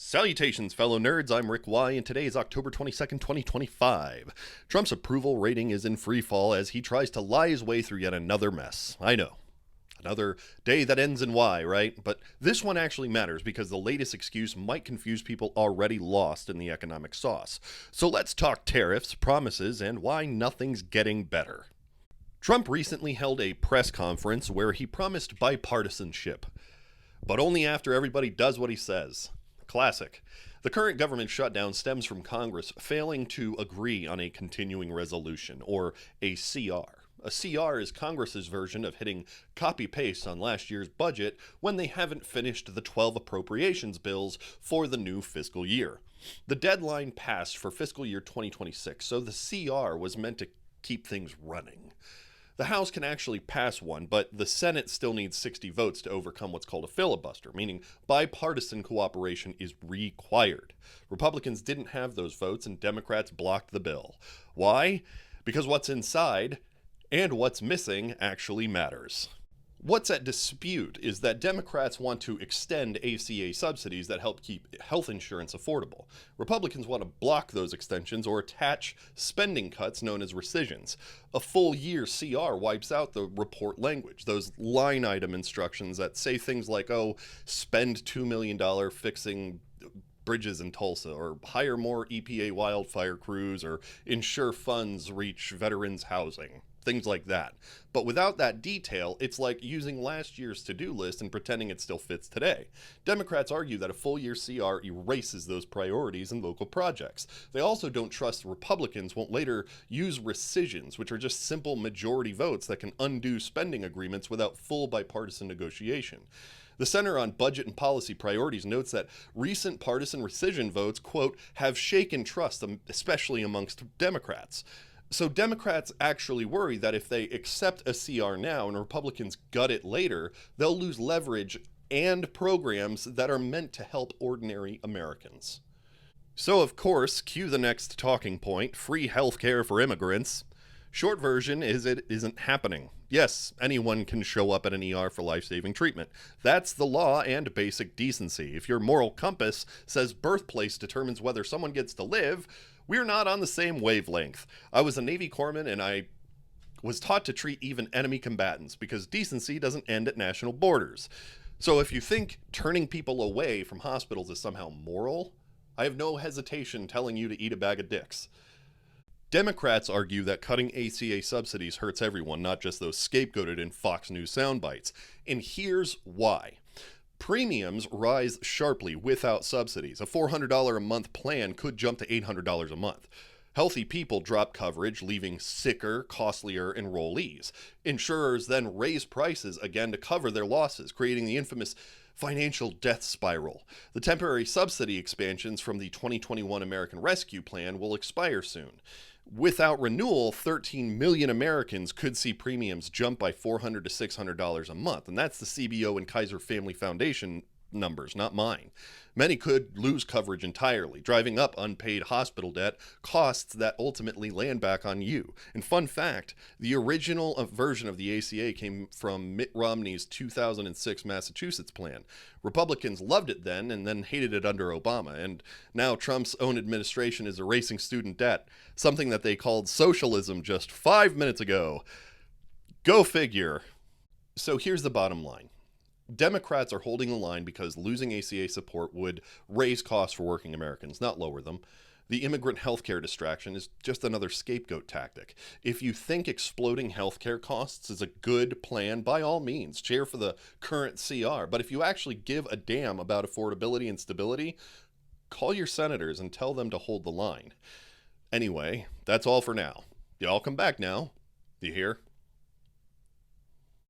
Salutations, fellow nerds. I'm Rick Y, and today is October 22nd, 2025. Trump's approval rating is in freefall as he tries to lie his way through yet another mess. I know. Another day that ends in Y, right? But this one actually matters because the latest excuse might confuse people already lost in the economic sauce. So let's talk tariffs, promises, and why nothing's getting better. Trump recently held a press conference where he promised bipartisanship, but only after everybody does what he says. Classic. The current government shutdown stems from Congress failing to agree on a continuing resolution, or a CR. A CR is Congress's version of hitting copy-paste on last year's budget when they haven't finished the 12 appropriations bills for the new fiscal year. The deadline passed for fiscal year 2026, so the CR was meant to keep things running. The House can actually pass one, but the Senate still needs 60 votes to overcome what's called a filibuster, meaning bipartisan cooperation is required. Republicans didn't have those votes, and Democrats blocked the bill. Why? Because what's inside and what's missing actually matters. What's at dispute is that Democrats want to extend ACA subsidies that help keep health insurance affordable. Republicans want to block those extensions or attach spending cuts known as rescissions. A full year CR wipes out the report language, those line item instructions that say things like, spend $2 million fixing bridges in Tulsa, or hire more EPA wildfire crews, or ensure funds reach veterans housing. Things like that. But without that detail, it's like using last year's to-do list and pretending it still fits today. Democrats argue that a full-year CR erases those priorities in local projects. They also don't trust Republicans won't later use rescissions, which are just simple majority votes that can undo spending agreements without full bipartisan negotiation. The Center on Budget and Policy Priorities notes that recent partisan rescission votes, quote, have shaken trust, especially amongst Democrats. So Democrats actually worry that if they accept a CR now and Republicans gut it later, they'll lose leverage and programs that are meant to help ordinary Americans. So of course, cue the next talking point, free healthcare for immigrants. Short version is it isn't happening. Yes, anyone can show up at an ER for life-saving treatment. That's the law and basic decency. If your moral compass says birthplace determines whether someone gets to live, we're not on the same wavelength. I was a Navy corpsman and I was taught to treat even enemy combatants because decency doesn't end at national borders. So if you think turning people away from hospitals is somehow moral, I have no hesitation telling you to eat a bag of dicks. Democrats argue that cutting ACA subsidies hurts everyone, not just those scapegoated in Fox News soundbites. And here's why. Premiums rise sharply without subsidies. A $400 a month plan could jump to $800 a month. Healthy people drop coverage, leaving sicker, costlier enrollees. Insurers then raise prices again to cover their losses, creating the infamous financial death spiral. The temporary subsidy expansions from the 2021 American Rescue Plan will expire soon. Without renewal, 13 million Americans could see premiums jump by $400 to $600 a month, and that's the CBO and Kaiser Family Foundation numbers, not mine. Many could lose coverage entirely, driving up unpaid hospital debt, costs that ultimately land back on you. And fun fact, the original version of the ACA came from Mitt Romney's 2006 Massachusetts plan. Republicans loved it then and then hated it under Obama, and now Trump's own administration is erasing student debt, something that they called socialism just 5 minutes ago. Go figure. So here's the bottom line. Democrats are holding the line because losing ACA support would raise costs for working Americans, not lower them. The immigrant healthcare distraction is just another scapegoat tactic. If you think exploding healthcare costs is a good plan, by all means, cheer for the current CR. But if you actually give a damn about affordability and stability, call your senators and tell them to hold the line. Anyway, that's all for now. Y'all come back now. You hear?